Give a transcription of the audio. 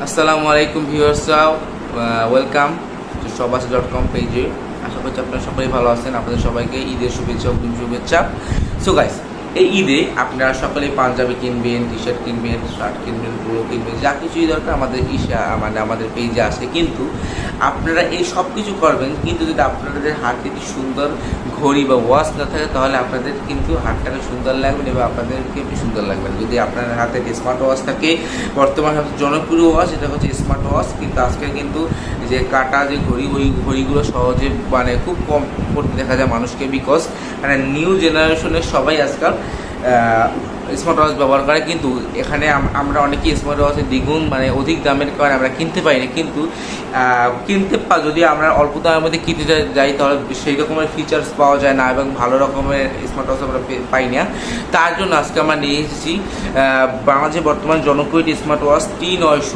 আসসালামু আলাইকুম ভিউয়ার্সরাও, welcome to সবাস.com পেজে। আশা করছি আপনারা সকলেই ভালো আছেন। আপনাদের সবাইকে ঈদের শুভেচ্ছা, অগ্রিম শুভেচ্ছা। সো গাইস, এই ঈদে আপনারা সকলেই পাঞ্জাবি কিনবেন, টি শার্ট কিনবেন, শার্ট কিনবেন, পুরো কিনবেন, যা কিছুই দরকার আমাদের আমাদের পেজে আসে। কিন্তু আপনারা এই সব কিছু করবেন, কিন্তু যদি আপনাদের হাতে একটি সুন্দর ঘড়ি বা ওয়াচ না থাকে, তাহলে আপনাদের কিন্তু হাতটাকে সুন্দর লাগবে এবং আপনাদেরকে সুন্দর লাগবে না। যদি আপনার হাতে স্মার্ট ওয়াচ থাকে, বর্তমানে সবচেয়ে জনপ্রিয় ওয়াচ এটা হচ্ছে স্মার্ট ওয়াচ, কিন্তু আজকে কিন্তু যে কাটা যে ঘড়ি, ওই ঘড়িগুলো সহজে খুব কম করতে দেখা যায় মানুষকে, বিকজ নিউ জেনারেশনের সবাই আজকাল স্মার্ট ওয়াচ ব্যবহার করে। কিন্তু এখানে আমরা অনেকেই স্মার্ট ওয়াচের দ্বিগুণ অধিক দামের কারণে আমরা কিনতে পারি না। কিন্তু যদি আমরা অল্প দামের মধ্যে কিনতে যাই, তাহলে সেই রকমের ফিচার্স পাওয়া যায় না এবং ভালো রকমের স্মার্ট ওয়াচ আমরা পাই না। তার জন্য আজকে আমরা নিয়ে এসেছি বাংলাদেশে বর্তমান জনপ্রিয় স্মার্ট ওয়াচ T900।